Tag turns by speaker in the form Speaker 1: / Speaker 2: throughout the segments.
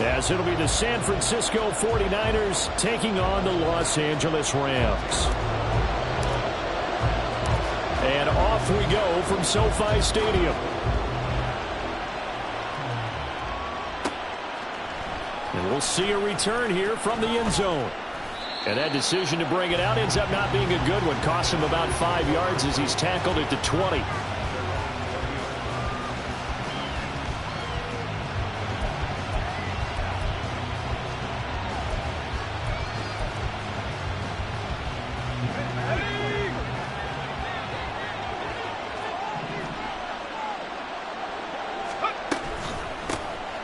Speaker 1: as it'll be the San Francisco 49ers taking on the Los Angeles Rams. And off we go from SoFi Stadium. And we'll see a return here from the end zone. And that decision to bring it out ends up not being a good one. Cost him about 5 yards as he's tackled at the 20.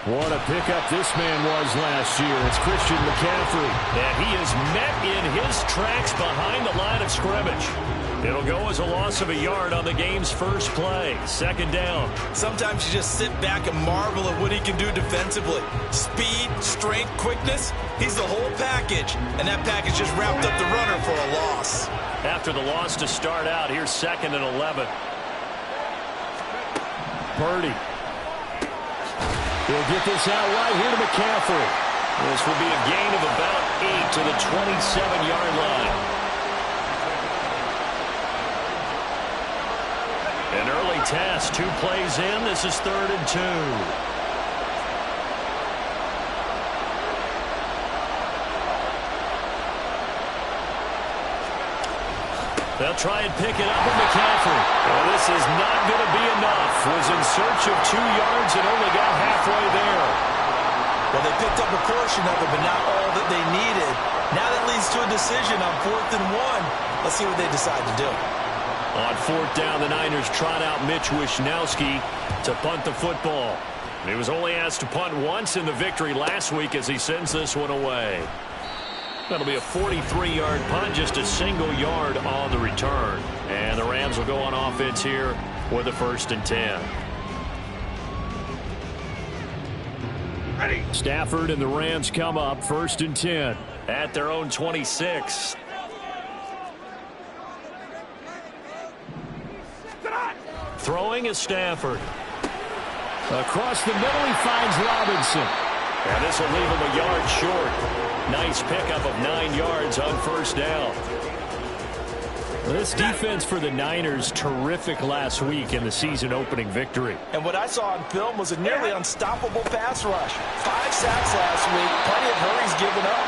Speaker 1: What a pickup this man was last year. It's Christian McCaffrey. And he is met in his tracks behind the line of scrimmage. It'll go as a loss of a yard on the game's first play. Second down.
Speaker 2: Sometimes you just sit back and marvel at what he can do defensively. Speed, strength, quickness. He's the whole package. And that package just wrapped up the runner for a loss.
Speaker 1: After the loss to start out, here's 2nd and 11. Purdy. He'll get this out right here to McCaffrey. This will be a gain of about 8 to the 27-yard line. An early task, 2 plays in. This is 3rd and 2. They'll try and pick it up with McCaffrey. Well, this is not going to be enough. Was in search of 2 yards and only got halfway there.
Speaker 2: Well, they picked up a portion of it, but not all that they needed. Now that leads to a decision on 4th and 1. Let's see what they decide to do.
Speaker 1: On 4th down, the Niners trot out Mitch Wishnowski to punt the football. He was only asked to punt once in the victory last week as he sends this one away. That'll be a 43-yard punt, just a single yard on the return. And the Rams will go on offense here with a 1st and 10. Ready. Stafford and the Rams come up 1st and 10 at their own 26. Throwing is Stafford. Across the middle, he finds Robinson. And this will leave him a yard short. Nice pickup of 9 yards on 1st down. This defense for the Niners, terrific last week in the season-opening victory.
Speaker 2: And what I saw on film was a nearly unstoppable pass rush. 5 sacks last week, plenty of hurries given up.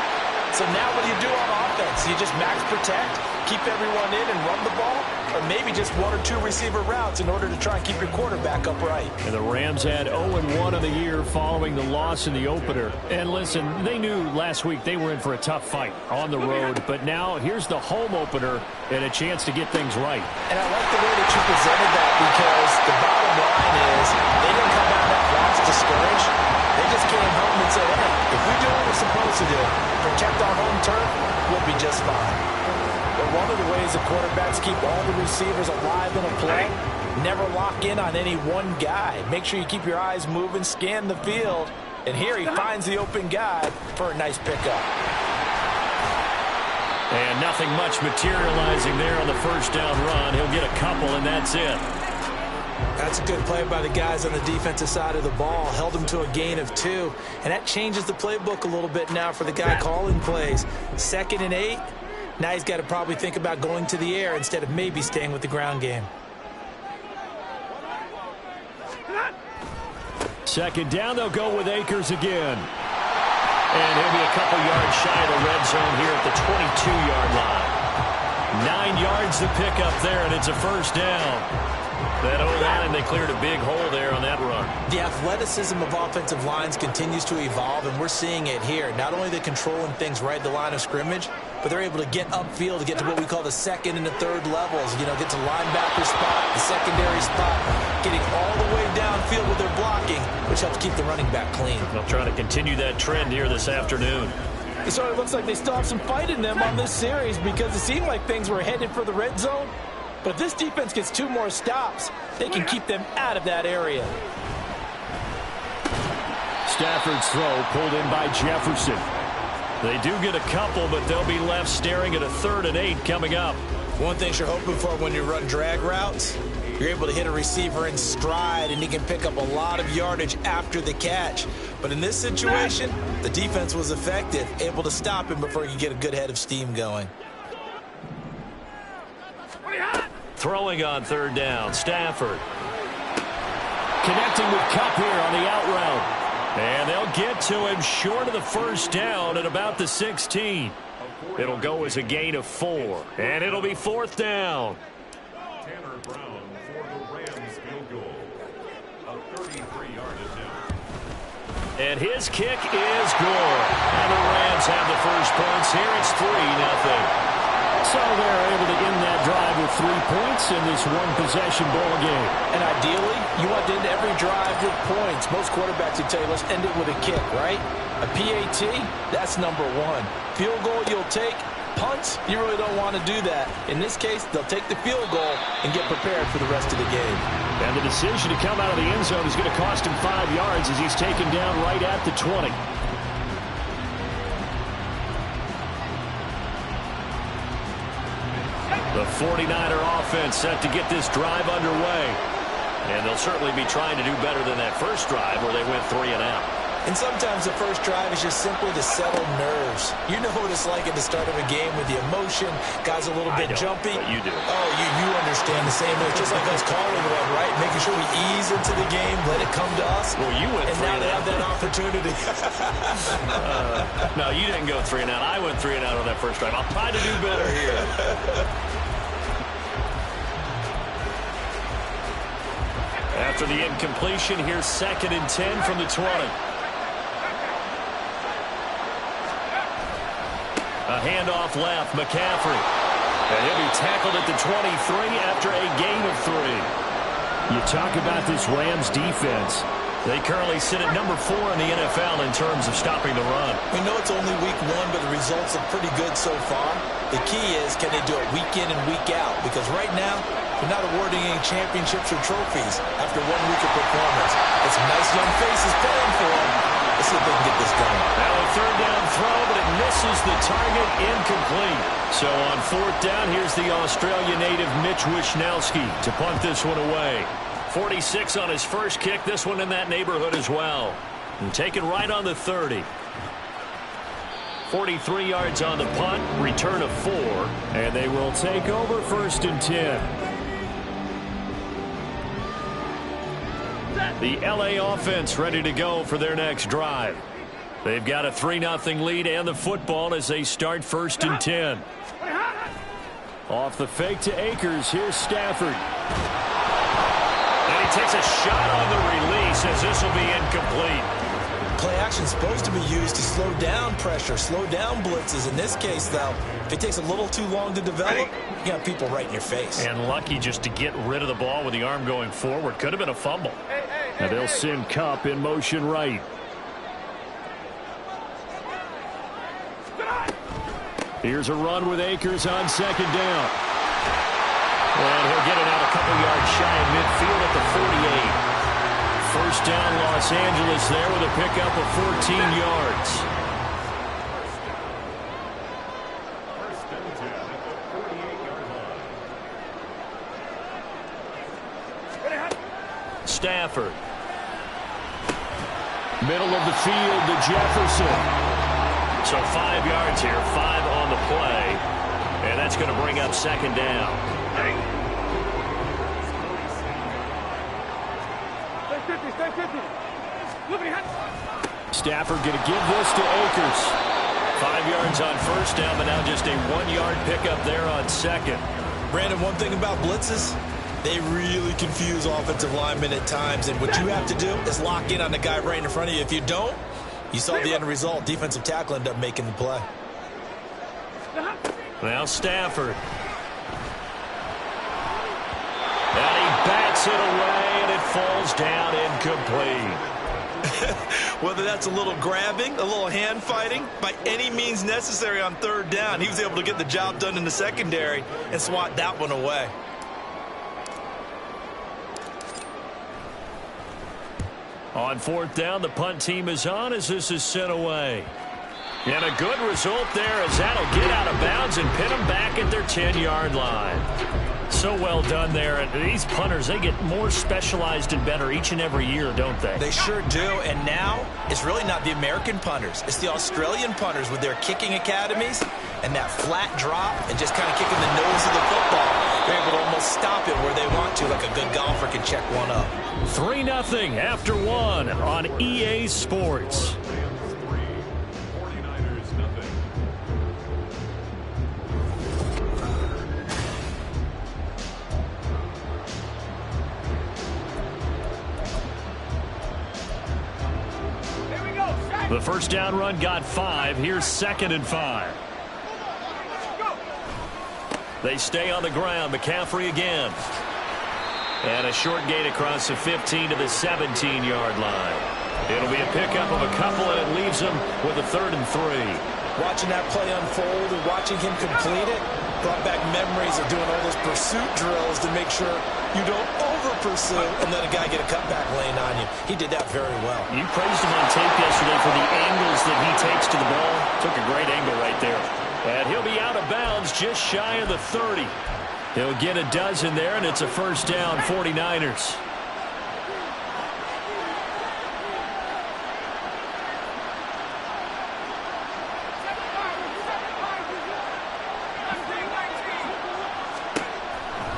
Speaker 2: So now what do you do on offense? You just max protect, keep everyone in and run the ball? Or maybe just 1 or 2 receiver routes in order to try and keep your quarterback upright.
Speaker 1: And the Rams had 0-1 of the year following the loss in the opener. And listen, they knew last week they were in for a tough fight on the road. But now here's the home opener and a chance to get things right.
Speaker 2: And I like the way that you presented that, because the bottom line is they didn't come out of that loss discouraged. They just came home and said, hey, if we do what we're supposed to do, protect our home turf, we'll be just fine. But one of the ways the quarterbacks keep all the receivers alive in a play, never lock in on any one guy. Make sure you keep your eyes moving, scan the field. And here he finds the open guy for a nice pickup.
Speaker 1: And nothing much materializing there on the 1st down run. He'll get a couple, and that's it.
Speaker 2: That's a good play by the guys on the defensive side of the ball. Held him to a gain of 2. And that changes the playbook a little bit now for the guy calling plays. 2nd and 8. Now he's got to probably think about going to the air instead of maybe staying with the ground game.
Speaker 1: 2nd down, they'll go with Akers again. And he'll be a couple yards shy of the red zone here at the 22-yard line. 9 yards to pick up there, and it's a 1st down. That O-line, they cleared a big hole there on that run.
Speaker 2: The athleticism of offensive lines continues to evolve, and we're seeing it here. Not only they're controlling things right at the line of scrimmage, but they're able to get upfield to get to what we call the 2nd and the 3rd levels. You know, get to linebacker spot, the secondary spot, getting all the way downfield with their blocking, which helps keep the running back clean.
Speaker 1: They'll try to continue that trend here this afternoon.
Speaker 2: It sort of looks like they still have some fight in them on this series, because it seemed like things were headed for the red zone. But if this defense gets 2 more stops, they can keep them out of that area.
Speaker 1: Stafford's throw pulled in by Jefferson. They do get a couple, but they'll be left staring at a 3rd and 8 coming up.
Speaker 2: One thing you're hoping for when you run drag routes, You're able to hit a receiver in stride, and he can pick up a lot of yardage after the catch. But in this situation, the defense was effective, able to stop him before he could get a good head of steam going.
Speaker 1: Throwing on third down, Stafford. Connecting with Kupp here on the out route. And they'll get to him short of the first down at about the 16. It'll go as a gain of 4. And it'll be fourth down.
Speaker 3: Tanner Brown for the Rams field goal. A 33-yard attempt.
Speaker 1: And his kick is good. And the Rams have the first points here. It's 3-0. So they're able to end that drive with 3 points in this one-possession ball game.
Speaker 2: And ideally, you want to end every drive with points. Most quarterbacks would tell you, let's end it with a kick, right? A PAT, that's number 1. Field goal you'll take. Punts, you really don't want to do that. In this case, they'll take the field goal and get prepared for the rest of the game.
Speaker 1: And the decision to come out of the end zone is going to cost him 5 yards as he's taken down right at the 20. The 49er offense set to get this drive underway. And they'll certainly be trying to do better than that first drive where they went 3 and out.
Speaker 2: And sometimes the first drive is just simply to settle nerves. You know what it's like at the start of a game with the emotion. Guys a little bit jumpy.
Speaker 1: But you do.
Speaker 2: Oh, you understand the same way. Just like us calling one, right? Making sure we ease into the game, let it come to us.
Speaker 1: Well, you went 3 and out.
Speaker 2: And now they have that opportunity.
Speaker 1: No, you didn't go 3 and out. I went 3 and out on that first drive. I'll try to do better here. After the incompletion, here's 2nd and 10 from the 20. A handoff left, McCaffrey. And he'll be tackled at the 23 after a gain of 3. You talk about this Rams defense. They currently sit at number 4 in the NFL in terms of stopping the run.
Speaker 2: We know it's only week 1, but the results are pretty good so far. The key is, can they do it week in and week out? Because right now, they're not awarding any championships or trophies after 1 week of performance. It's some nice young faces playing for them. Let's see if they can get this done.
Speaker 1: Now a third down throw, but it misses the target, incomplete. So on 4th down, here's the Australia native Mitch Wishnowsky to punt this one away. 46 on his first kick, this one in that neighborhood as well. And taken right on the 30. 43 yards on the punt, return of 4, and they will take over 1st and 10. The LA offense ready to go for their next drive. They've got a 3-0 lead and the football as they start 1st and 10. Off the fake to Akers, here's Stafford. And he takes a shot on the release as this will be incomplete.
Speaker 2: Play action is supposed to be used to slow down pressure, slow down blitzes. In this case, though, if it takes a little too long to develop, you got people right in your face.
Speaker 1: And lucky just to get rid of the ball with the arm going forward. Could have been a fumble. Now they'll send Kupp in motion right. Here's a run with Akers on 2nd down. And he'll get it out a couple yards shy of midfield at the 48. First down, Los Angeles there with a pickup of 14 yards.
Speaker 3: First and 10 at the 48-yard line.
Speaker 1: Stafford. Middle of the field to Jefferson. So 5 yards here, 5 on the play. And that's going to bring up 2nd down. Stafford going to give this to Akers. 5 yards on first down, but now just a 1-yard pickup there on 2nd.
Speaker 2: Brandon, one thing about blitzes, they really confuse offensive linemen at times, and what you have to do is lock in on the guy right in front of you. If you don't, you saw the end result. Defensive tackle ended up making the play.
Speaker 1: Now Stafford. And he bats it away, and it falls down incomplete.
Speaker 2: Whether that's a little grabbing, a little hand fighting, by any means necessary on 3rd down, he was able to get the job done in the secondary and swat that one away.
Speaker 1: On 4th down, the punt team is on as this is sent away. And a good result there as that'll get out of bounds and pin them back at their 10-yard line. So well done there. And these punters, they get more specialized and better each and every year, don't they?
Speaker 2: They sure do. And now it's really not the American punters. It's the Australian punters with their kicking academies and that flat drop and just kind of kicking the nose of the football. They're able to almost stop it where they want to, like a good golfer can check one up.
Speaker 1: 3-0 after one on EA Sports. The first down run got 5. Here's 2nd and 5. They stay on the ground. McCaffrey again. And a short gain across the 15 to the 17-yard line. It'll be a pickup of a couple, and it leaves them with a 3rd and 3.
Speaker 2: Watching that play unfold and watching him complete it brought back memories of doing all those pursuit drills to make sure you don't over-pursue and let a guy get a cutback lane on you. He did that very well.
Speaker 1: You praised him on tape yesterday for the angles that he takes to the ball. Took a great angle right there. And he'll be out of bounds just shy of the 30. He'll get a dozen there, and it's a first down, 49ers.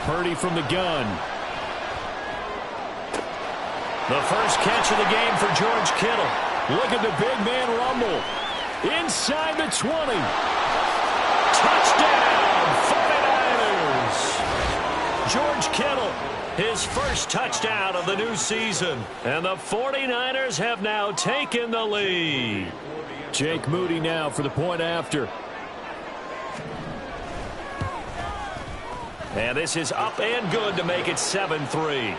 Speaker 1: Purdy from the gun. The first catch of the game for George Kittle. Look at the big man rumble. Inside the 20. Touchdown, 49ers. George Kittle, his first touchdown of the new season. And the 49ers have now taken the lead. Jake Moody now for the point after. And this is up and good to make it 7-3.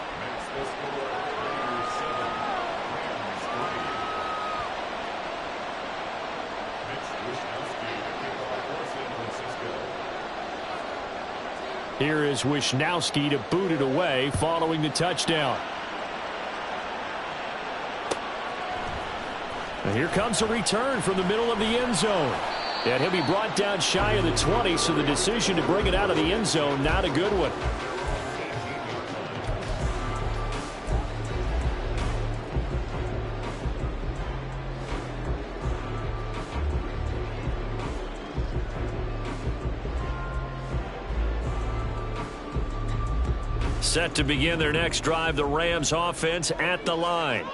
Speaker 1: Here is Wishnowski to boot it away following the touchdown. And here comes a return from the middle of the end zone. And he'll be brought down shy of the 20, so the decision to bring it out of the end zone, not a good one. Set to begin their next drive, the Rams offense at the line.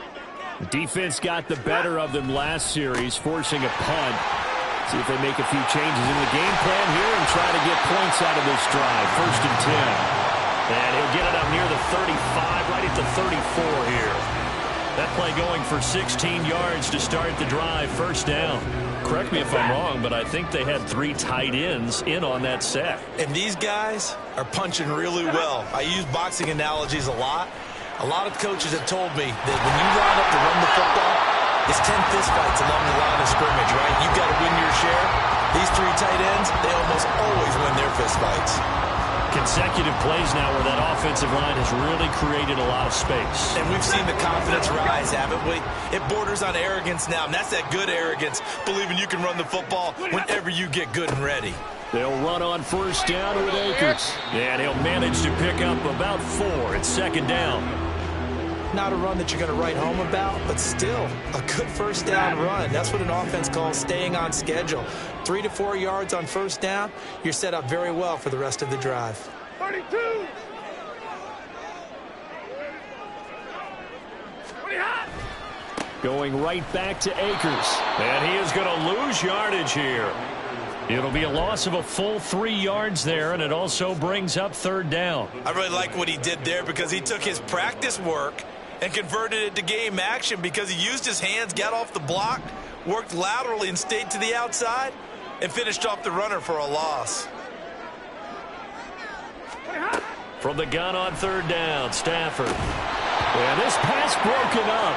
Speaker 1: The defense got the better of them last series, forcing a punt. See if they make a few changes in the game plan here and try to get points out of this drive. 1st and 10. And he'll get it up near the 35, right at the 34 here. That play going for 16 yards to start the drive. 1st down. Correct me if I'm wrong, but I think they had 3 tight ends in on that set.
Speaker 2: And these guys are punching really well. I use boxing analogies a lot. A lot of coaches have told me that when you line up to run the football, it's 10 fistfights along the line of scrimmage, right? You've got to win your share. These 3 tight ends, they almost always win their fistfights.
Speaker 1: Consecutive plays now where that offensive line has really created a lot of space.
Speaker 2: And we've seen the confidence rise, haven't we? It borders on arrogance now, and that's that good arrogance, believing you can run the football whenever you get good and ready.
Speaker 1: They'll run on 1st down with Akers. And he'll manage to pick up about 4 at 2nd down.
Speaker 2: Not a run that you're going to write home about, but still a good 1st down run. That's what an offense calls staying on schedule. 3 to 4 yards on 1st down. You're set up very well for the rest of the drive.
Speaker 4: 32.
Speaker 1: Going right back to Akers. And he is going to lose yardage here. It'll be a loss of a full 3 yards there, and it also brings up 3rd down.
Speaker 2: I really like what he did there because he took his practice work and converted it to game action because he used his hands, got off the block, worked laterally and stayed to the outside, and finished off the runner for a loss.
Speaker 1: From the gun on 3rd down, Stafford. And this pass broken up.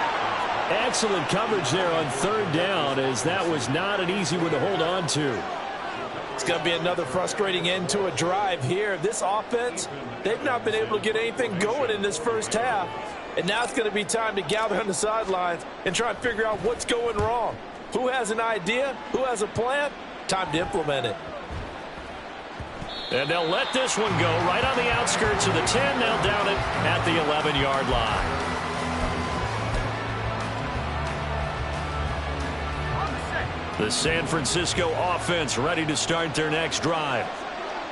Speaker 1: Excellent coverage there on 3rd down, as that was not an easy one to hold on to.
Speaker 5: It's going to be another frustrating end to a drive here. This offense, they've not been able to get anything going in this 1st half. And now it's going to be time to gather on the sidelines and try and figure out what's going wrong. Who has an idea? Who has a plan? Time to implement it.
Speaker 1: And they'll let this one go right on the outskirts of the 10. They'll down it at the 11-yard line. The San Francisco offense ready to start their next drive.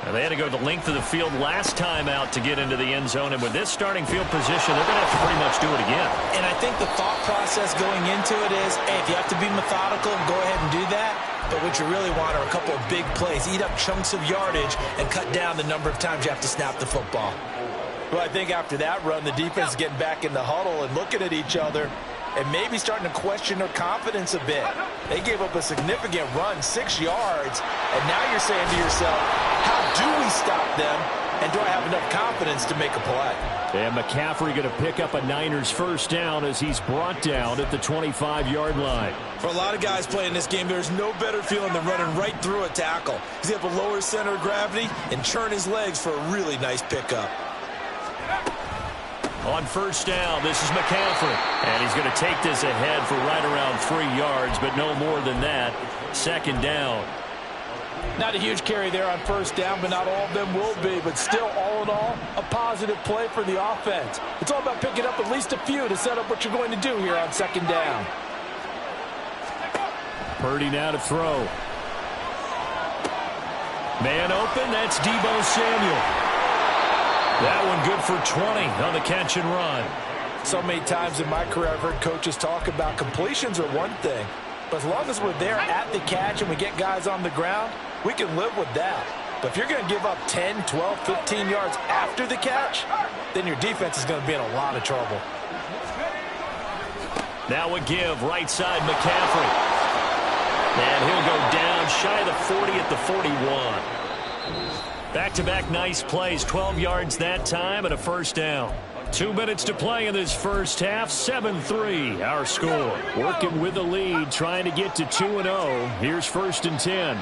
Speaker 1: And they had to go the length of the field last time out to get into the end zone. And with this starting field position, they're going to have to pretty much do it again.
Speaker 2: And I think the thought process going into it is, hey, if you have to be methodical, go ahead and do that. But what you really want are a couple of big plays. Eat up chunks of yardage and cut down the number of times you have to snap the football.
Speaker 5: Well, I think after that run, the defense is getting back in the huddle and looking at each other and maybe starting to question their confidence a bit. They gave up a significant run, 6 yards, and now you're saying to yourself, how do we stop them, and do I have enough confidence to make a play?
Speaker 1: And McCaffrey going to pick up a Niners first down as he's brought down at the 25-yard line.
Speaker 5: For a lot of guys playing this game, there's no better feeling than running right through a tackle. He's able to lower his center of gravity and churn his legs for a really nice pickup.
Speaker 1: On first down, this is McCaffrey. And he's going to take this ahead for right around 3 yards, but no more than that. Second down.
Speaker 5: Not a huge carry there on first down, but not all of them will be. But still, all in all, a positive play for the offense. It's all about picking up at least a few to set up what you're going to do here on second down.
Speaker 1: Purdy now to throw. Man open, that's Deebo Samuel. That one good for 20 on the catch and run.
Speaker 5: So many times in my career I've heard coaches talk about completions are one thing, but as long as we're there at the catch and we get guys on the ground, we can live with that. But if you're going to give up 10, 12, 15 yards after the catch, then your defense is going to be in a lot of trouble.
Speaker 1: Now a give, right side McCaffrey. And he'll go down shy of the 40 at the 41. Back-to-back nice plays, 12 yards that time and a first down. 2 minutes to play in this first half, 7-3 our score. Working with the lead, trying to get to 2-0. Here's first and 10.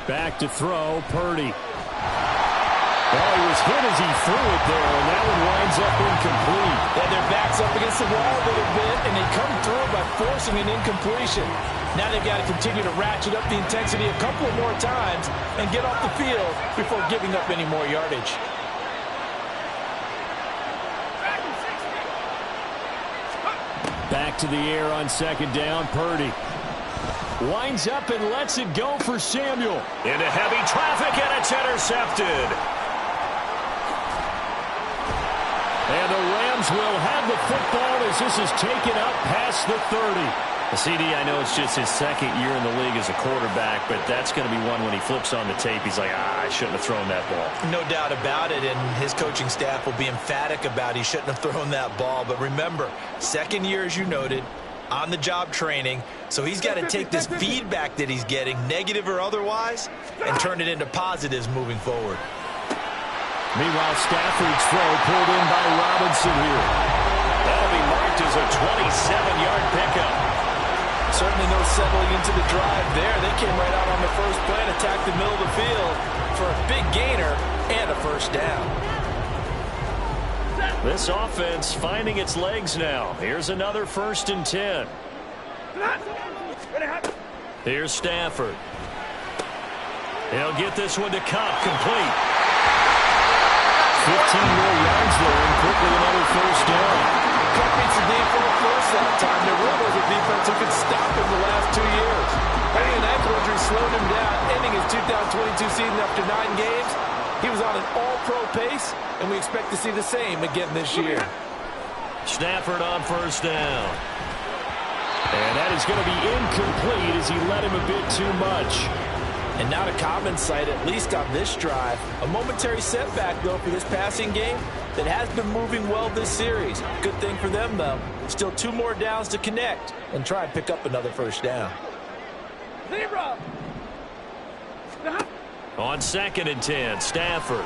Speaker 1: Back to throw, Purdy. Well, he was hit as he threw it there, and that one winds up incomplete.
Speaker 5: Yeah, their back's up against the wall a little bit, and they come through by forcing an incompletion. Now they've got to continue to ratchet up the intensity a couple of more times and get off the field before giving up any more yardage.
Speaker 1: Back to the air on second down, Purdy. Winds up and lets it go for Samuel. Into heavy traffic, and it's intercepted. And the Rams will have the football as this is taken up past the 30. CD, I know it's just his second year in the league as a quarterback, but that's going to be one when he flips on the tape, he's like, I shouldn't have thrown that ball.
Speaker 2: No doubt about it, and his coaching staff will be emphatic about he shouldn't have thrown that ball. But remember, second year, as you noted, on-the-job training, so he's got to take this feedback that he's getting, negative or otherwise, and turn it into positives moving forward.
Speaker 1: Meanwhile, Stafford's throw pulled in by Robinson here. That'll be marked as a 27-yard pickup.
Speaker 5: Certainly no settling into the drive there. They came right out on the first play and attacked the middle of the field for a big gainer and a first down.
Speaker 1: This offense finding its legs now. Here's another first and 10. Here's Stafford. He'll get this one to Cup, complete. 15 more yards there and quickly another first down.
Speaker 5: Cup beats the deep ball first that time. There really was a defense who could stop him the last 2 years. Only an ankle injury slowed him down, ending his 2022 season after 9 games. He was on an all-pro pace, and we expect to see the same again this year.
Speaker 1: Stafford on first down. And that is going to be incomplete as he let him a bit too much.
Speaker 5: And not a common sight, at least on this drive. A momentary setback, though, for this passing game that has been moving well this series. Good thing for them, though. Still 2 more downs to connect and try and pick up another first down.
Speaker 1: On second and 10, Stafford.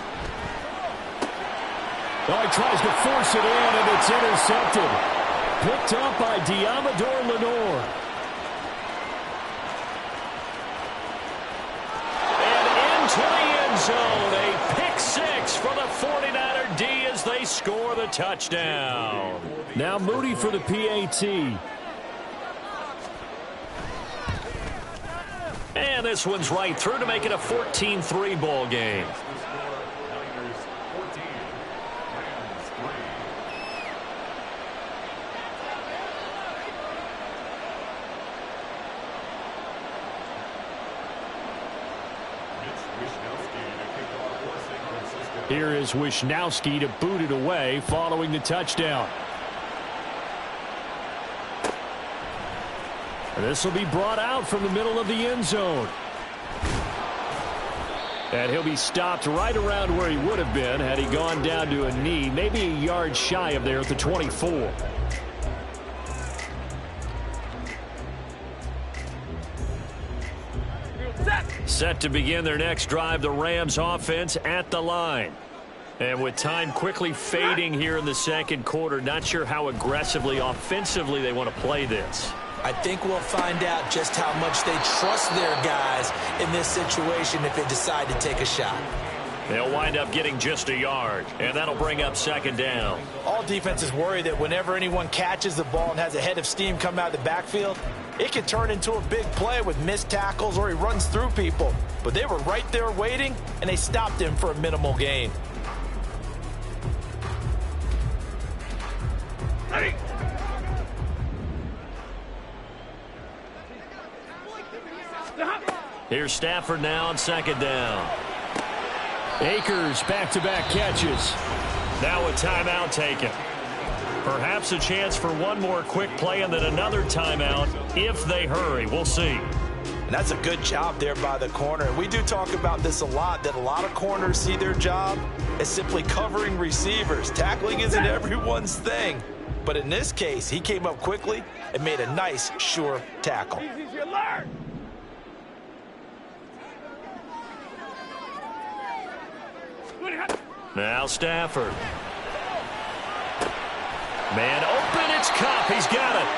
Speaker 1: Oh, he tries to force it in, and it's intercepted. Picked up by Diamador Lenore. To the end zone, a pick 6 for the 49er D as they score the touchdown. Now Moody for the PAT. And this one's right through to make it a 14-3 ball game.
Speaker 3: Niners 14, Rams 3.
Speaker 1: Here is Wishnowski to boot it away following the touchdown. This will be brought out from the middle of the end zone. And he'll be stopped right around where he would have been had he gone down to a knee, maybe a yard shy of there at the 24. Set to begin their next drive, the Rams offense at the line. And with time quickly fading here in the second quarter, not sure how aggressively, offensively they want to play this.
Speaker 2: I think we'll find out just how much they trust their guys in this situation if they decide to take a shot.
Speaker 1: They'll wind up getting just a yard, and that'll bring up second down.
Speaker 5: All defenses worry that whenever anyone catches the ball and has a head of steam come out of the backfield, it can turn into a big play with missed tackles or he runs through people. But they were right there waiting, and they stopped him for a minimal gain.
Speaker 4: Ready.
Speaker 1: Here's Stafford now on second down. Akers back-to-back catches. Now a timeout taken. Perhaps a chance for one more quick play and then another timeout if they hurry. We'll see.
Speaker 5: And that's a good job there by the corner. We do talk about this a lot, that a lot of corners see their job as simply covering receivers. Tackling isn't everyone's thing. But in this case, he came up quickly and made a nice, sure tackle.
Speaker 1: Now Stafford. Man open, it's Kupp. He's got it.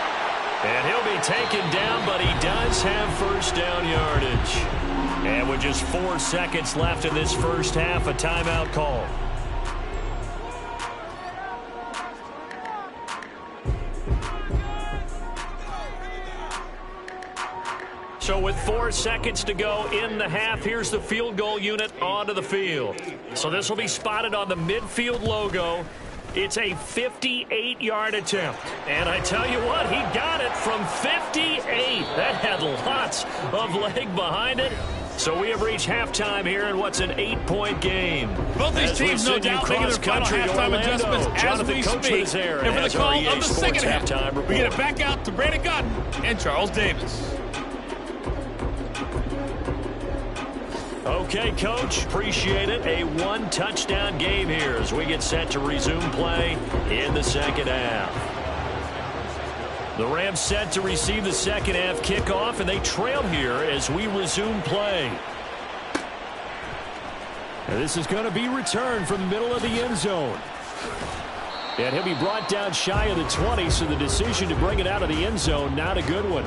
Speaker 1: And he'll be taken down, but he does have first down yardage. And with just 4 seconds left in this first half, a timeout call. So with 4 seconds to go in the half, here's the field goal unit onto the field. So this will be spotted on the midfield logo. It's a 58-yard attempt. And I tell you what, he got it from 58. That had lots of leg behind it. So we have reached halftime here in what's an 8-point game.
Speaker 4: Both these teams, no doubt, making their final halftime adjustments as we speak. And for the call of the second half, we get it back out to Brandon Cotton and Charles Davis.
Speaker 1: Okay, Coach, appreciate it. A one-touchdown game here as we get set to resume play in the second half. The Rams set to receive the second half kickoff, and they trail here as we resume play. And this is going to be returned from the middle of the end zone. And he'll be brought down shy of the 20, so the decision to bring it out of the end zone, not a good one.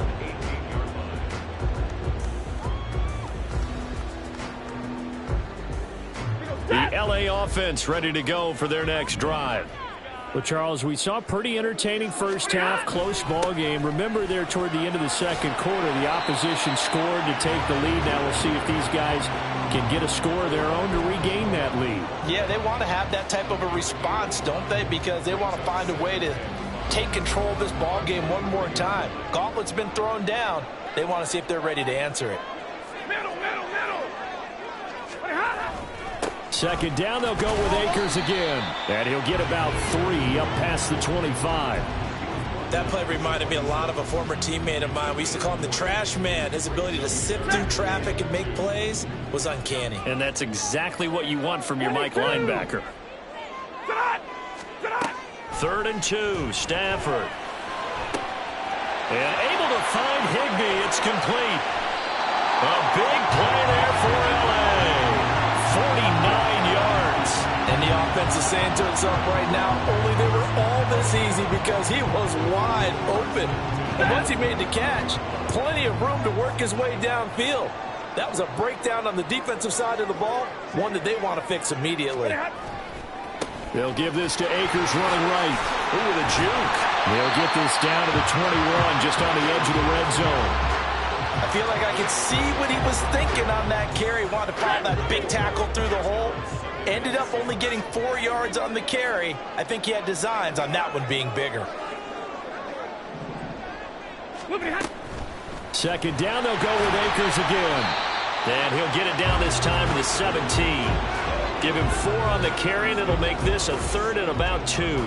Speaker 1: The LA offense ready to go for their next drive. Well, Charles, we saw a pretty entertaining first half, close ball game. Remember there toward the end of the second quarter, the opposition scored to take the lead. Now we'll see if these guys can get a score of their own to regain that lead.
Speaker 5: Yeah, they want to have that type of a response, don't they? Because they want to find a way to take control of this ball game one more time. Gauntlet's been thrown down. They want to see if they're ready to answer it.
Speaker 1: Second down, they'll go with Akers again. And he'll get about 3 up past the 25.
Speaker 2: That play reminded me a lot of a former teammate of mine. We used to call him the trash man. His ability to sift through traffic and make plays was uncanny.
Speaker 1: And that's exactly what you want from your Mike linebacker. 3rd and 2, Stafford. And able to find Higbee. It's complete. A big play there for LA. 49 yards.
Speaker 5: And the offense is saying to itself right now, only they were all this easy because he was wide open. And once he made the catch, plenty of room to work his way downfield. That was a breakdown on the defensive side of the ball, one that they want to fix immediately.
Speaker 1: They'll give this to Akers running right. Ooh, the juke. They'll get this down to the 21, just on the edge of the red zone.
Speaker 5: I feel like I could see what he was thinking on that carry. Wanted to follow that big tackle through the hole. Ended up only getting 4 yards on the carry. I think he had designs on that one being bigger.
Speaker 1: Second down, they'll go with Akers again. And he'll get it down this time to the 17. Give him 4 on the carry, and it'll make this a 3rd and about 2.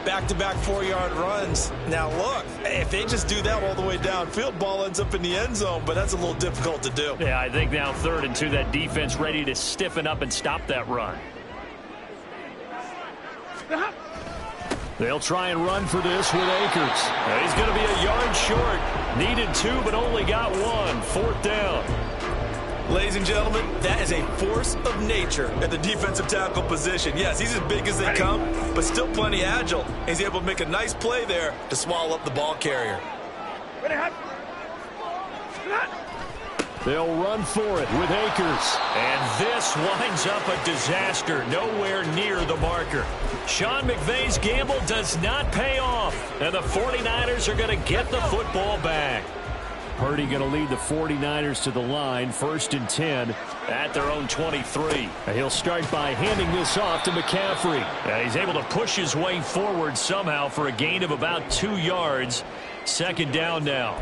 Speaker 5: Back-to-back 4-yard runs. Now, look, if they just do that all the way downfield, ball ends up in the end zone, but that's a little difficult to do.
Speaker 1: Yeah, I think now 3rd and 2, that defense ready to stiffen up and stop that run. They'll try and run for this with Akers. He's going to be a yard short. Needed 2, but only got 1. 4th down.
Speaker 5: Ladies and gentlemen, that is a force of nature at the defensive tackle position. Yes, he's as big as they come, but still plenty agile. He's able to make a nice play there to swallow up the ball carrier.
Speaker 1: They'll run for it with Akers. And this winds up a disaster. Nowhere near the marker. Sean McVay's gamble does not pay off. And the 49ers are going to get the football back. Purdy going to lead the 49ers to the line, 1st and 10 at their own 23. And he'll start by handing this off to McCaffrey. And he's able to push his way forward somehow for a gain of about 2 yards. 2nd down now.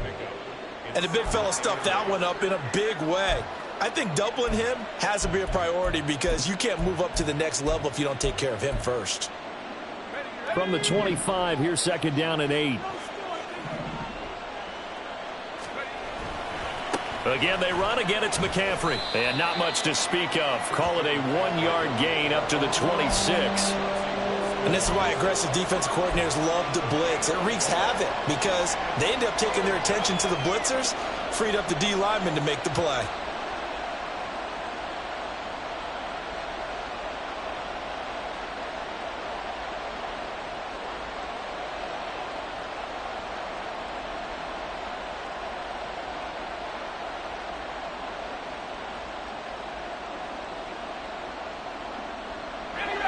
Speaker 5: And the big fella stuffed that one up in a big way. I think doubling him has to be a priority because you can't move up to the next level if you don't take care of him first.
Speaker 1: From the 25, here's 2nd down and 8. Again, they run. Again, it's McCaffrey. And not much to speak of. Call it a 1-yard gain up to the 26.
Speaker 5: And this is why aggressive defensive coordinators love to blitz. It wreaks havoc because they end up taking their attention to the blitzers, freed up the D lineman to make the play.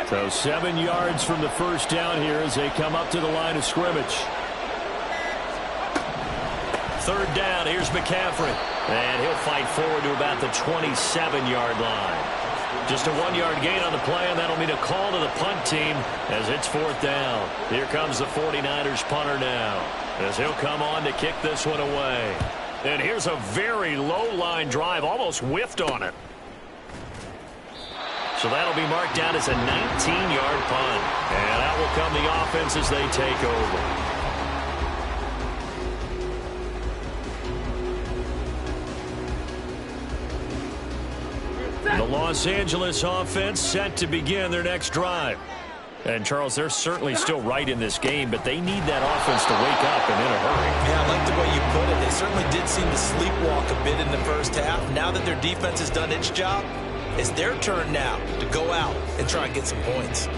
Speaker 1: So 7 yards from the 1st down here as they come up to the line of scrimmage. 3rd down, here's McCaffrey. And he'll fight forward to about the 27-yard line. Just a 1-yard gain on the play, and that'll mean a call to the punt team as it's 4th down. Here comes the 49ers punter now as he'll come on to kick this one away. And here's a very low-line drive, almost whiffed on it. So that'll be marked down as a 19-yard punt. And out will come the offense as they take over. The Los Angeles offense set to begin their next drive. And, Charles, they're certainly still right in this game, but they need that offense to wake up and in a hurry.
Speaker 5: Yeah, I like the way you put it. They certainly did seem to sleepwalk a bit in the first half. Now that their defense has done its job, it's their turn now to go out and try and get some points.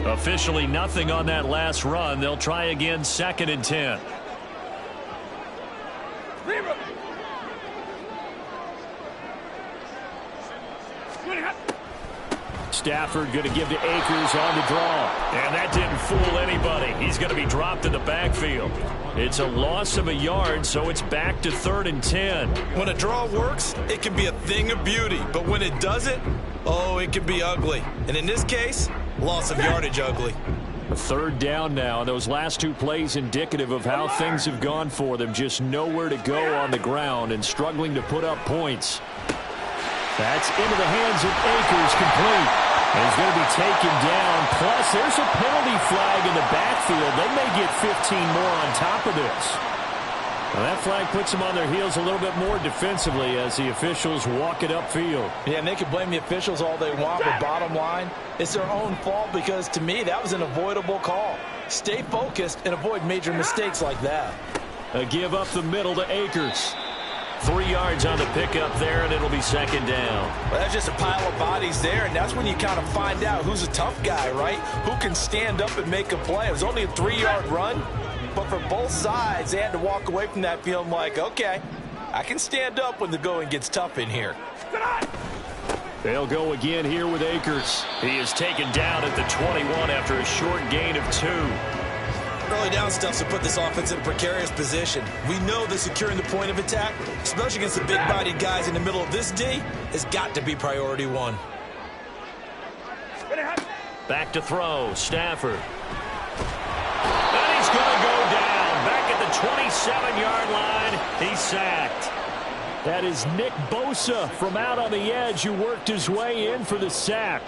Speaker 1: Officially nothing on that last run. They'll try again, 2nd and 10. Stafford going to give to Akers on the draw. And that didn't fool anybody. He's going to be dropped in the backfield. It's a loss of a yard, so it's back to 3rd and 10.
Speaker 5: When a draw works, it can be a thing of beauty. But when it doesn't, oh, it can be ugly. And in this case, loss of yardage ugly.
Speaker 1: 3rd down now. And those last 2 plays indicative of how things have gone for them. Just nowhere to go on the ground and struggling to put up points. That's into the hands of Akers, complete. And he's going to be taken down. Plus, there's a penalty flag in the backfield. They may get 15 more on top of this. Well, that flag puts them on their heels a little bit more defensively as the officials walk it upfield.
Speaker 5: Yeah, and they can blame the officials all they want, but bottom line, it's their own fault because, to me, that was an avoidable call. Stay focused and avoid major mistakes like that.
Speaker 1: A give up the middle to Akers. 3 yards on the pickup there, and it'll be 2nd down.
Speaker 5: Well, that's just a pile of bodies there, and that's when you kind of find out who's a tough guy, right? Who can stand up and make a play. It was only a 3-yard run, but for both sides, they had to walk away from that feeling like, okay, I can stand up when the going gets tough in here.
Speaker 1: They'll go again here with Akers. He is taken down at the 21 after a short gain of 2.
Speaker 2: Early down stuff to put this offense in a precarious position. We know that securing the point of attack, especially against the big-bodied guys in the middle of this D, has got to be priority 1.
Speaker 1: Back to throw, Stafford. And he's going to go down. Back at the 27-yard line, he's sacked. That is Nick Bosa from out on the edge who worked his way in for the sack.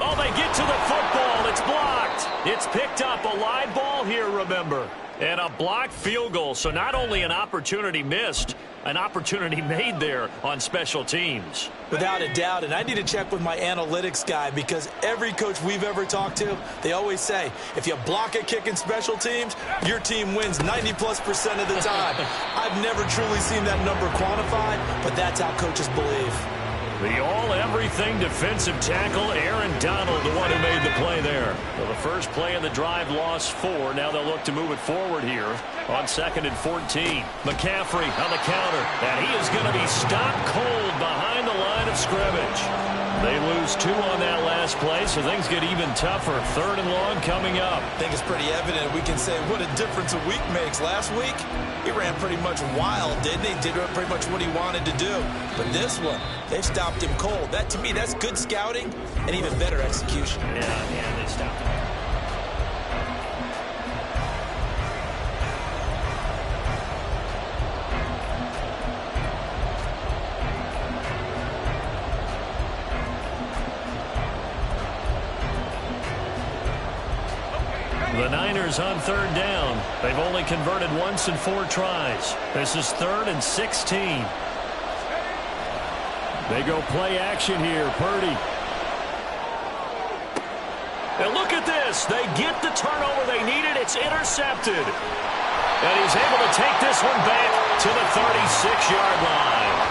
Speaker 1: Oh, they get to the football. It's blocked. It's picked up. A live ball here, remember. And a blocked field goal. So not only an opportunity missed, an opportunity made there on special teams.
Speaker 2: Without a doubt, and I need to check with my analytics guy because every coach we've ever talked to, they always say, if you block a kick in special teams, your team wins 90+% of the time. I've never truly seen that number quantified, but that's how coaches believe.
Speaker 1: The all-everything defensive tackle, Aaron Donald, the one who made the play there. Well, the first play of the drive lost 4. Now they'll look to move it forward here on 2nd and 14. McCaffrey on the counter, and he is going to be stopped cold behind the line of scrimmage. They lose 2 on that last play, so things get even tougher. 3rd and long coming up.
Speaker 2: I think it's pretty evident. We can say what a difference a week makes. Last week, he ran pretty much wild, didn't he? Did pretty much what he wanted to do. But this one, they've stopped him cold. That, to me, that's good scouting and even better execution.
Speaker 1: Yeah, they stopped him. The Niners on 3rd down. They've only converted once in 4 tries. This is 3rd and 16. They go play action here. Purdy. And look at this. They get the turnover they needed. It's intercepted. And he's able to take this one back to the 36-yard line.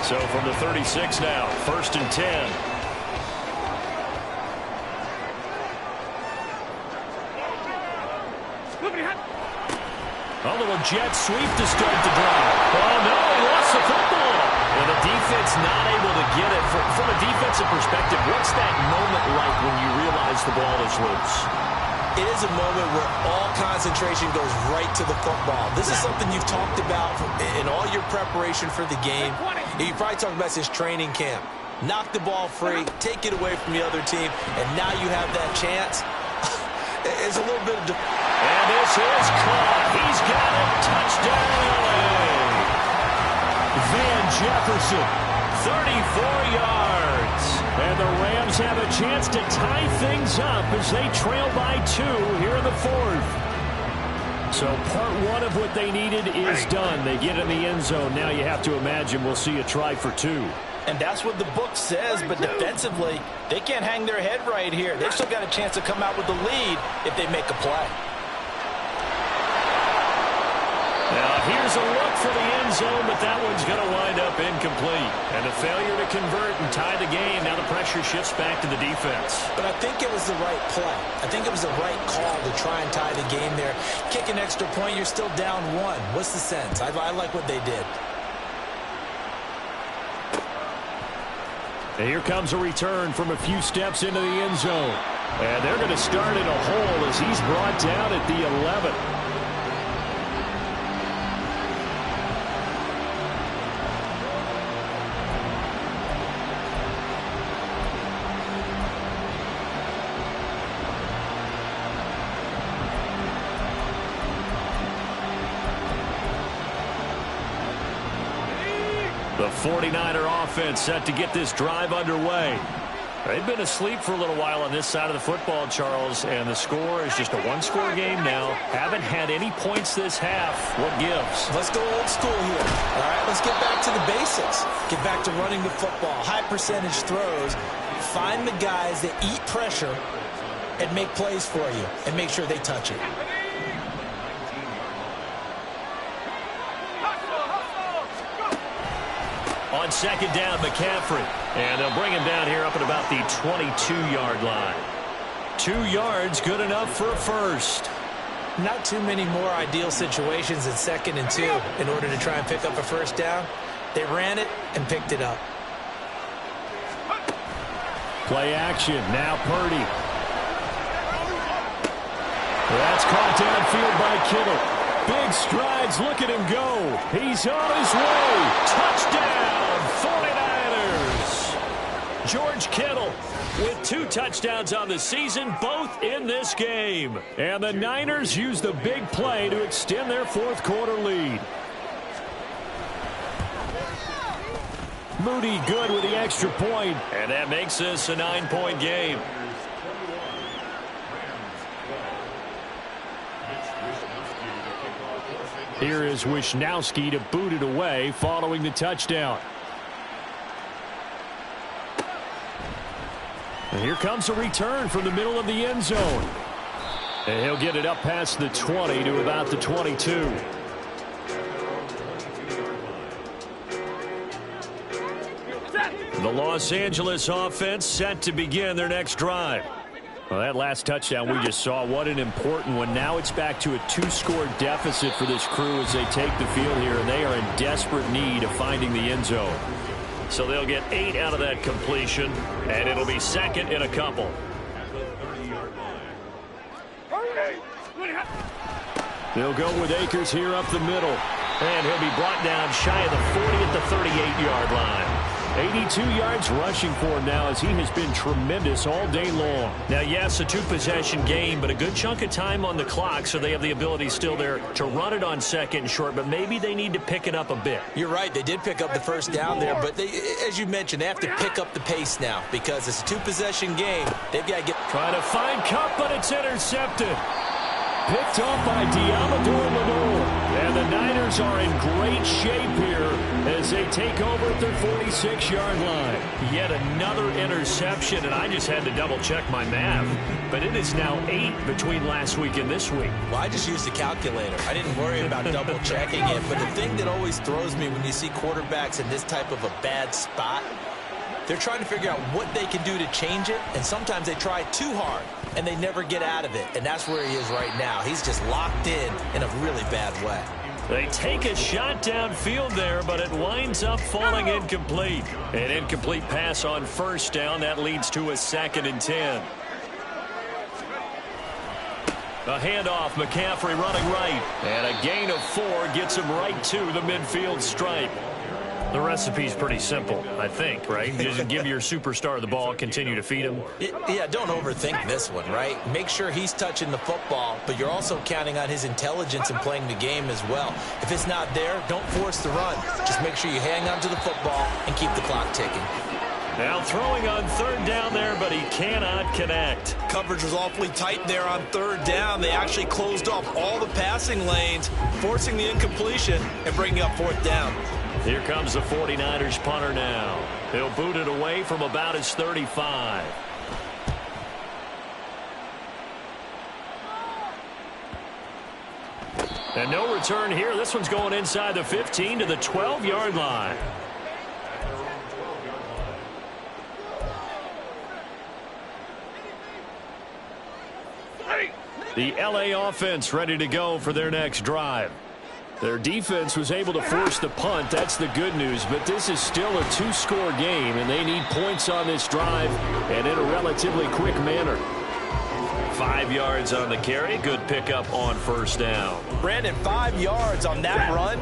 Speaker 1: So from the 36 now, 1st and 10. A little jet sweep to start the drive. Oh, no, he lost the football. And the defense not able to get it. From a defensive perspective, what's that moment like when you realize the ball is loose?
Speaker 2: It is a moment where all concentration goes right to the football. This is something you've talked about in all your preparation for the game. You probably talked about this training camp. Knock the ball free, take it away from the other team, and now you have that chance. It's a little bit of...
Speaker 1: And this is caught. He's got it. Touchdown, LA. Van Jefferson, 34 yards. And the Rams have a chance to tie things up as they trail by 2 here in the 4th. So part 1 of what they needed is done. They get in the end zone. Now you have to imagine we'll see a try for 2.
Speaker 2: And that's what the book says, but defensively, they can't hang their head right here. They've still got a chance to come out with the lead if they make a play.
Speaker 1: Now here's a look for the end zone, but that one's going to wind up incomplete. And a failure to convert and tie the game. Now the pressure shifts back to the defense.
Speaker 2: But I think it was the right play. I think it was the right call to try and tie the game there. Kick an extra point, you're still down 1. What's the sense? I like what they did.
Speaker 1: And here comes a return from a few steps into the end zone. And they're going to start in a hole as he's brought down at the 11. The 49er offense set to get this drive underway. They've been asleep for a little while on this side of the football, Charles, and the score is just a 1-score game now. Haven't had any points this half. What gives?
Speaker 2: Let's go old school here. All right, let's get back to the basics. Get back to running the football. High percentage throws. Find the guys that eat pressure and make plays for you and make sure they touch it.
Speaker 1: On second down, McCaffrey. And they'll bring him down here up at about the 22-yard line. 2 yards, good enough for a first.
Speaker 2: Not too many more ideal situations in 2nd and 2 in order to try and pick up a first down. They ran it and picked it up.
Speaker 1: Play action. Now Purdy. That's caught downfield by Kittle. Big strides. Look at him go. He's on his way. Touchdown, 49ers. George Kittle with 2 touchdowns on the season, both in this game. And the Niners use the big play to extend their 4th quarter lead. Moody good with the extra point, and that makes this a 9-point game. Here is Wishnowski to boot it away following the touchdown. And here comes a return from the middle of the end zone. And he'll get it up past the 20 to about the 22. The Los Angeles offense set to begin their next drive. Well, that last touchdown we just saw, what an important one. Now it's back to a 2-score deficit for this crew as they take the field here, and they are in desperate need of finding the end zone. So they'll get 8 out of that completion, and it'll be 2nd and a couple. They'll go with Akers here up the middle, and he'll be brought down shy of the 40 at the 38-yard line. 82 yards rushing for him now as he has been tremendous all day long. Now, yes, a 2-possession game, but a good chunk of time on the clock, so they have the ability still there to run it on 2nd and short, but maybe they need to pick it up a bit.
Speaker 2: You're right. They did pick up the first down there, but they, as you mentioned, they have to pick up the pace now because it's a 2-possession game. They've got to get...
Speaker 1: Trying to find Cup, but it's intercepted. Picked off by Diamador Lenore. And the Niners are in great shape here as they take over at their 46-yard line. Yet another interception, and I just had to double-check my math. But it is now 8 between last week and this week.
Speaker 2: Well, I just used the calculator. I didn't worry about double-checking it. But the thing that always throws me when you see quarterbacks in this type of a bad spot, they're trying to figure out what they can do to change it, and sometimes they try too hard, and they never get out of it, and that's where he is right now. He's just locked in a really bad way.
Speaker 1: They take a shot downfield there, but it winds up falling incomplete. An incomplete pass on first down. That leads to a 2nd and 10. A handoff, McCaffrey running right, and a gain of 4 gets him right to the midfield stripe. The recipe's pretty simple, I think, right? Just give your superstar the ball, continue to feed him.
Speaker 2: Yeah, don't overthink this one, right? Make sure he's touching the football, but you're also counting on his intelligence in playing the game as well. If it's not there, don't force the run. Just make sure you hang on to the football and keep the clock ticking.
Speaker 1: Now throwing on 3rd down there, but he cannot connect.
Speaker 5: Coverage was awfully tight there on 3rd down. They actually closed off all the passing lanes, forcing the incompletion and bringing up 4th down.
Speaker 1: Here comes the 49ers punter now. He'll boot it away from about his 35. And no return here. This one's going inside the 15 to the 12-yard line. The LA offense ready to go for their next drive. Their defense was able to force the punt. That's the good news. But this is still a 2-score game, and they need points on this drive and in a relatively quick manner. 5 yards on the carry. Good pickup on first down.
Speaker 5: Brandon, 5 yards on that run.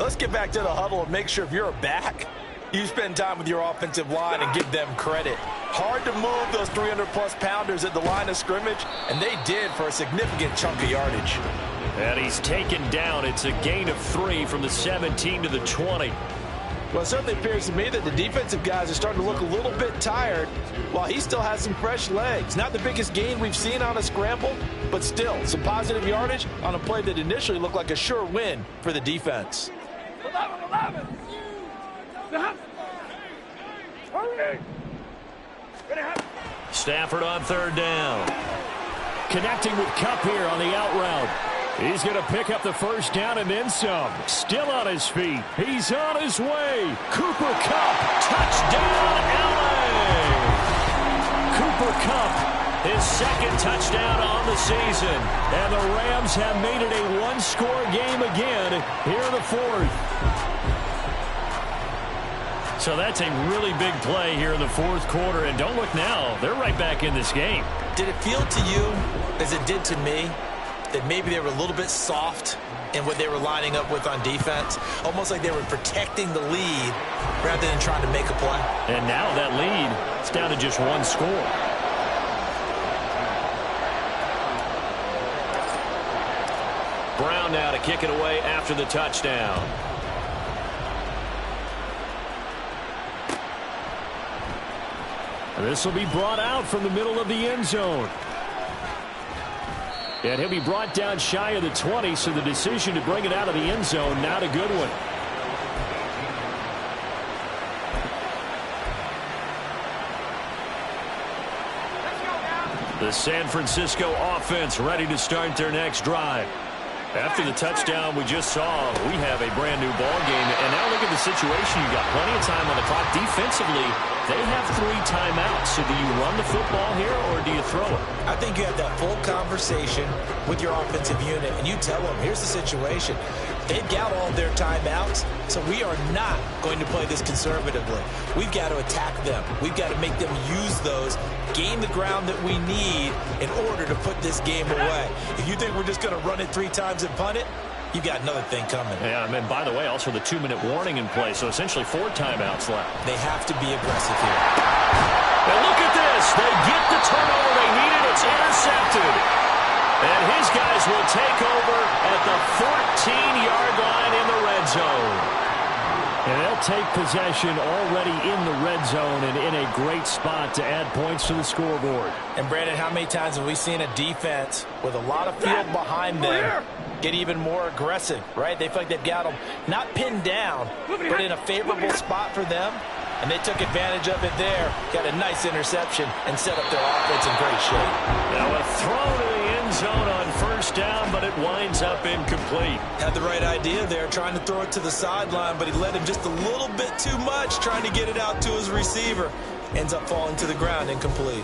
Speaker 5: Let's get back to the huddle and make sure if you're a back, you spend time with your offensive line and give them credit. Hard to move those 300-plus pounders at the line of scrimmage, and they did for a significant chunk of yardage.
Speaker 1: And he's taken down. It's a gain of 3 from the 17 to the 20.
Speaker 5: Well, it certainly appears to me that the defensive guys are starting to look a little bit tired while he still has some fresh legs. Not the biggest gain we've seen on a scramble, but still some positive yardage on a play that initially looked like a sure win for the defense.
Speaker 1: Stafford on 3rd down. Connecting with Kupp here on the out route. He's going to pick up the first down and then some. Still on his feet. He's on his way. Cooper Kupp, touchdown, LA! Cooper Kupp, his second touchdown on the season. And the Rams have made it a one-score game again here in the fourth. So that's a really big play here in the fourth quarter. And don't look now. They're right back in this game.
Speaker 2: Did it feel to you, as it did to me, that maybe they were a little bit soft in what they were lining up with on defense? Almost like they were protecting the lead rather than trying to make a play.
Speaker 1: And now that lead, it's down to just one score. Brown now to kick it away after the touchdown. This will be brought out from the middle of the end zone. And he'll be brought down shy of the 20, so the decision to bring it out of the end zone, not a good one. The San Francisco offense ready to start their next drive. After the touchdown we just saw, we have a brand new ball game. And now look at the situation. You got plenty of time on the clock. Defensively, they have 3 timeouts. So do you run the football here or do you throw it?
Speaker 2: I think you have that full conversation with your offensive unit, and you tell them, here's the situation. They've got all their timeouts, so we are not going to play this conservatively. We've got to attack them. We've got to make them use those, gain the ground that we need in order to put this game away. If you think we're just going to run it 3 times and punt it, you've got another thing coming.
Speaker 1: Yeah, and by the way, also the 2-minute warning in play, so essentially 4 timeouts left.
Speaker 2: They have to be aggressive here.
Speaker 1: And look at this. They get the turnover they needed. It's intercepted. And his guys will take over at the 14-yard line in the red zone. And they'll take possession already in the red zone and in a great spot to add points to the scoreboard.
Speaker 2: And, Brandon, how many times have we seen a defense with a lot of field behind them get even more aggressive, right? They feel like they've got them not pinned down, but in a favorable spot for them. And they took advantage of it there, got a nice interception, and set up their offense in great shape.
Speaker 1: Now a throw to the end zone on first down, but it winds up incomplete.
Speaker 2: Had the right idea there, trying to throw it to the sideline, but he led him just a little bit too much, trying to get it out to his receiver. Ends up falling to the ground, incomplete.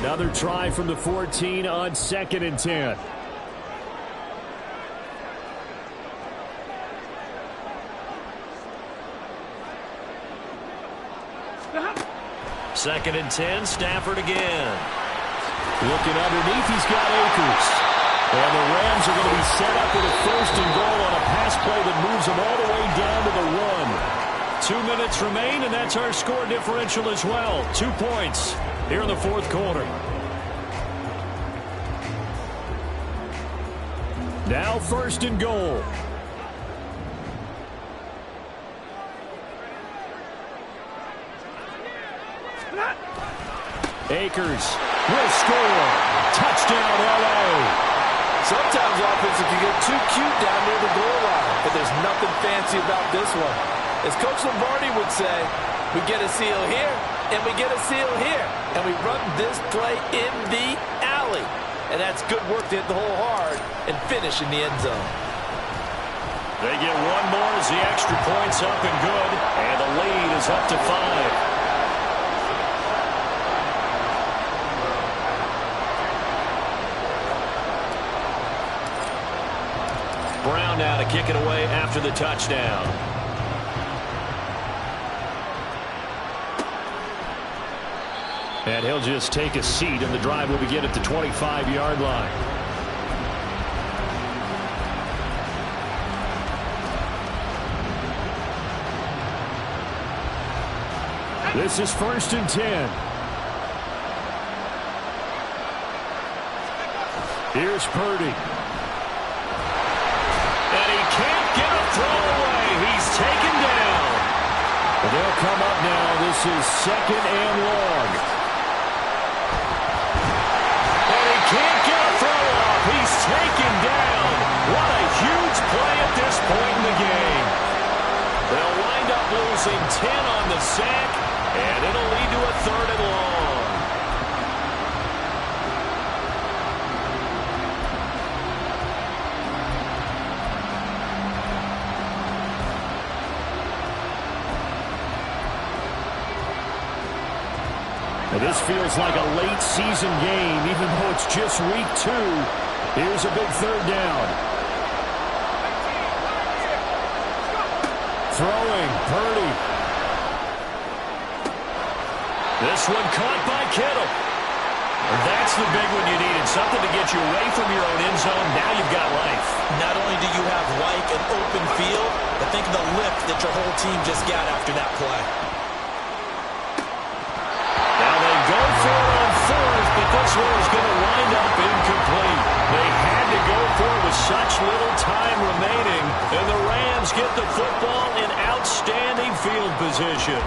Speaker 1: Another try from the 14 on 2nd and 10. Second and 10, Stafford again. Looking underneath, he's got Akers. And the Rams are going to be set up with a 1st and goal on a pass play that moves them all the way down to the 1. 2 minutes remain, and that's our score differential as well. 2 points here in the fourth quarter. Now 1st and goal. Akers will score. Touchdown, LA.
Speaker 5: Sometimes offenses can get too cute down near the goal line, but there's nothing fancy about this one. As Coach Lombardi would say, we get a seal here, and we get a seal here, and we run this play in the alley. And that's good work to hit the hole hard and finish in the end zone.
Speaker 1: They get one more as the extra point's up and good, and the lead is up to 5. Brown now to kick it away after the touchdown. And he'll just take a seat, and the drive will begin at the 25-yard line. This is 1st and 10. Here's Purdy. And he can't get a throw away. He's taken down. But they'll come up now. This is 2nd and long. And he can't get a throw off. He's taken down. What a huge play at this point in the game. They'll wind up losing 10 on the sack, and it'll lead to a 3rd and long.
Speaker 6: Well, this feels like a late season game, even though it's just week 2. Here's a big 3rd down. Throwing, Purdy.
Speaker 1: This one caught by Kittle. That's the big one you needed, something to get you away from your own end zone. Now you've got life.
Speaker 2: Not only do you have like an open field, but think of the lift that your whole team just got after that play.
Speaker 1: Now they go for it on 4th, but this one is going to wind up incomplete. They had to go for it with such little time remaining, and the Rams get the football in outstanding field position.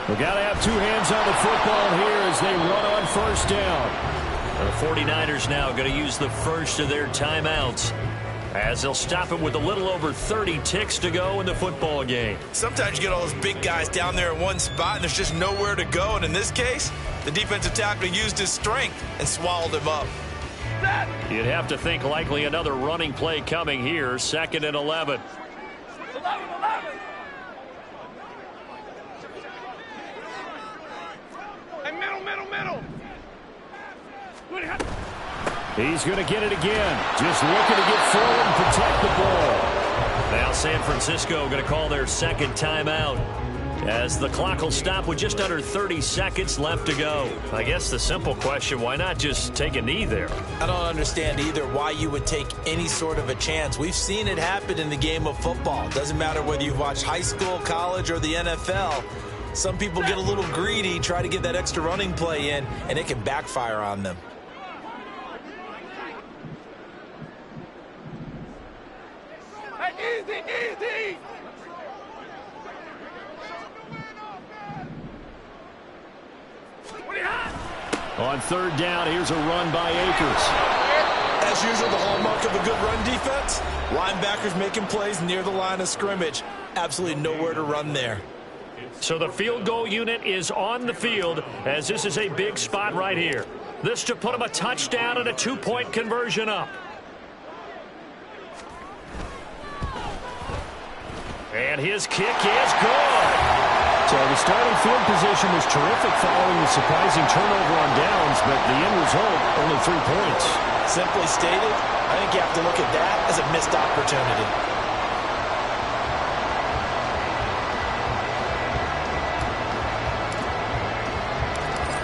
Speaker 6: We've got to have 2 hands on the football here as they run on 1st down.
Speaker 1: The 49ers now going to use the first of their timeouts, as they'll stop it with a little over 30 ticks to go in the football game.
Speaker 5: Sometimes you get all those big guys down there in one spot, and there's just nowhere to go. And in this case, the defensive tackle used his strength and swallowed him up.
Speaker 1: You'd have to think likely another running play coming here, 2nd and 11.
Speaker 4: Middle.
Speaker 6: He's going to get it again. Just looking to get forward and protect the ball.
Speaker 1: Now San Francisco going to call their 2nd timeout, as the clock will stop with just under 30 seconds left to go. I guess the simple question, why not just take a knee there?
Speaker 2: I don't understand either why you would take any sort of a chance. We've seen it happen in the game of football. Doesn't matter whether you've watched high school, college, or the NFL. Some people get a little greedy, try to get that extra running play in, and it can backfire on them.
Speaker 4: Easy.
Speaker 6: On 3rd down, here's a run by Akers.
Speaker 2: As usual, the hallmark of a good run defense, linebackers making plays near the line of scrimmage. Absolutely nowhere to run there.
Speaker 1: So the field goal unit is on the field, as this is a big spot right here. This to put them a touchdown and a 2-point conversion up. And his kick is good.
Speaker 6: So the starting field position was terrific following the surprising turnover on downs, but the end result, only 3 points.
Speaker 2: Simply stated, I think you have to look at that as a missed opportunity.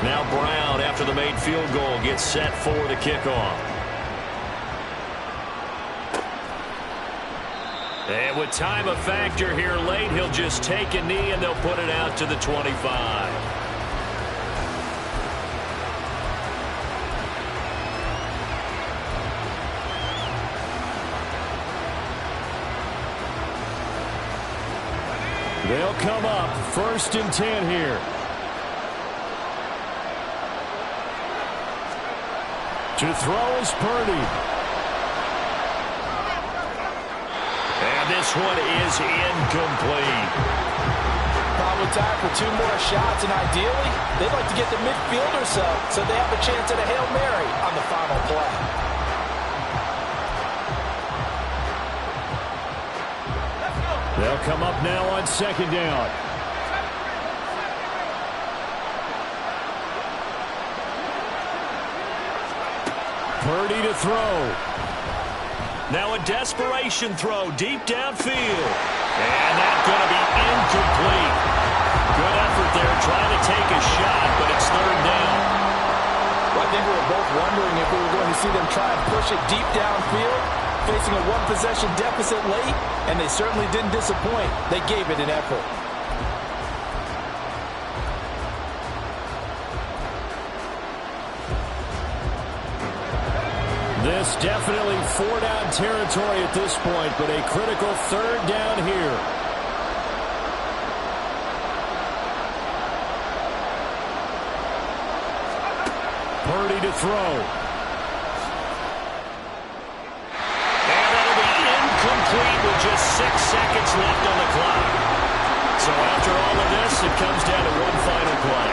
Speaker 1: Now Brown, after the made field goal, gets set for the kickoff. And with time a factor here late, he'll just take a knee and they'll put it out to the 25.
Speaker 6: They'll come up 1st and 10 here. To throw is Purdy.
Speaker 1: And this one is incomplete.
Speaker 2: Probably time for 2 more shots, and ideally, they'd like to get the midfield or so they have a chance at a Hail Mary on the final play.
Speaker 6: They'll come up now on 2nd down. Purdy to throw.
Speaker 1: Now a desperation throw deep downfield. And that's going to be incomplete. Good effort there trying to take a shot, but it's 3rd down.
Speaker 2: Well, I think we were both wondering if we were going to see them try and push it deep downfield, facing a 1-possession deficit late, and they certainly didn't disappoint. They gave it an effort.
Speaker 6: This definitely 4-down territory at this point, but a critical 3rd down here. Purdy to throw.
Speaker 1: just 6 seconds left on the clock. So after all of this, it comes down to one final play.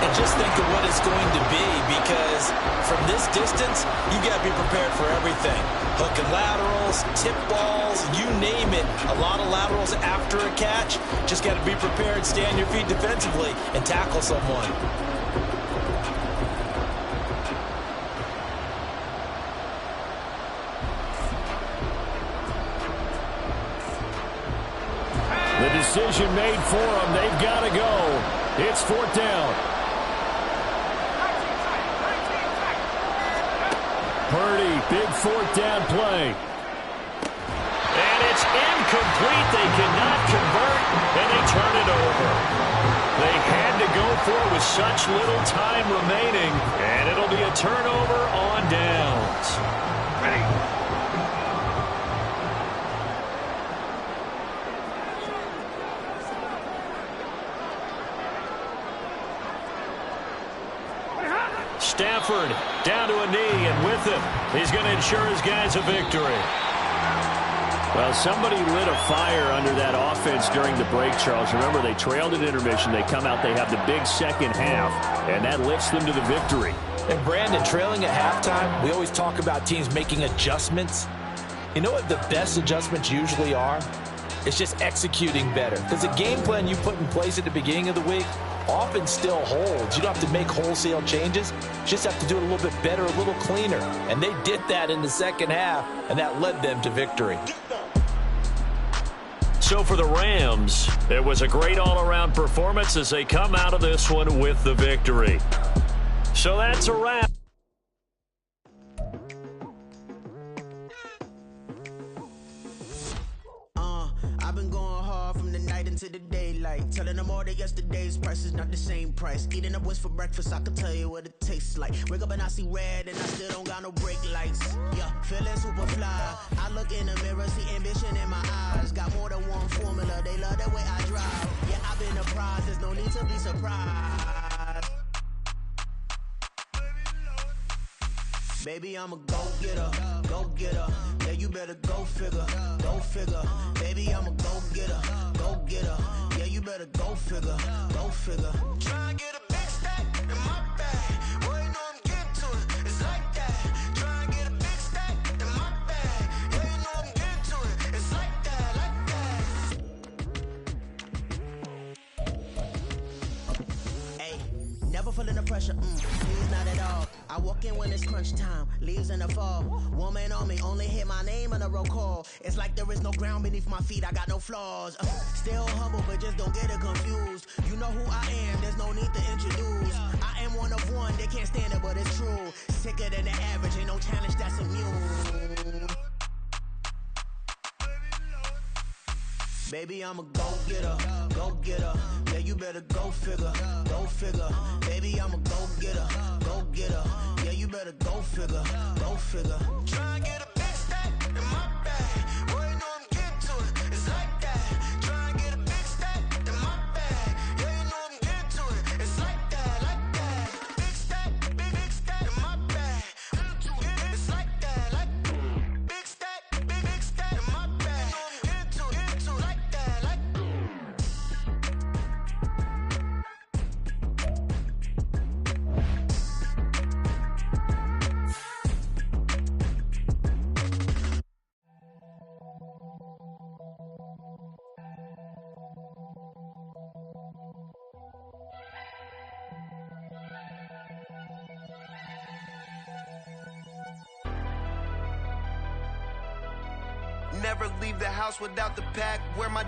Speaker 2: And just think of what it's going to be, because from this distance, you got to be prepared for everything. Hook and laterals, tip balls, you name it. A lot of laterals after a catch. Just got to be prepared, stay on your feet defensively, and tackle someone.
Speaker 6: The decision made for them. They've got to go. It's 4th down. Purdy, big 4th down play.
Speaker 1: And it's incomplete. They cannot convert, and they turn it over. They had to go for it with such little time remaining, and it'll be a turnover on downs. Ready. Stafford down to a knee, and with him, he's going to ensure his guys a victory.
Speaker 6: Well, somebody lit a fire under that offense during the break, Charles. Remember, they trailed at intermission. They come out, they have the big second half, and that lifts them to the victory.
Speaker 2: And Brandon, trailing at halftime, we always talk about teams making adjustments. You know what the best adjustments usually are? It's just executing better. Because the game plan you put in place at the beginning of the week often still holds. You don't have to make wholesale changes. You just have to do it a little bit better, a little cleaner. And they did that in the second half, and that led them to victory.
Speaker 1: So for the Rams, it was a great all-around performance as they come out of this one with the victory. So that's a wrap.
Speaker 7: I've been going hard from the night into the daylight, telling them all that yesterday's price is not the same price. Eating up what's for breakfast, I can tell you what it tastes like. Wake up and I see red and I still don't got no brake lights. Yeah, feeling super fly. I look in the mirror, see ambition in my eyes. Got more than one formula, they love the way I drive. Yeah, I've been a prize, there's no need to be surprised. Baby, I'm a go-getter, go-getter. Yeah, you better go figure, go figure. Baby, I'm a go-getter, go-getter. Yeah, you better go figure, go figure. Try and get a big stack in my bag. Boy, you know I'm getting to it, it's like that. Try and get a big stack in my bag. Yeah, you know I'm getting to it, it's like that, like that. Hey, never feeling the pressure, please not at all. I walk in when it's crunch time, leaves in the fall. Woman on me, only hit my name on a roll call. It's like there is no ground beneath my feet, I got no flaws. Still humble, but just don't get it confused. You know who I am, there's no need to introduce. I am one of one, they can't stand it, but it's true. Sicker than the average, ain't no challenge that's immune. Baby, I'm a go-getter, go-getter. Yeah, you better go figure, go figure. Baby, I'm a go-getter, go-getter. Yeah, you better go figure, go figure. Try and get a big stack in my bag. Boy, you know I'm getting to it, it's like that. Try and get a big stack in my bag. Yeah, you know I'm getting to it, it's like that, like that. Big stack in my bag. It's like that, like big stack in my bag. Get to like that, like.
Speaker 8: Never leave the house without the pack. Where my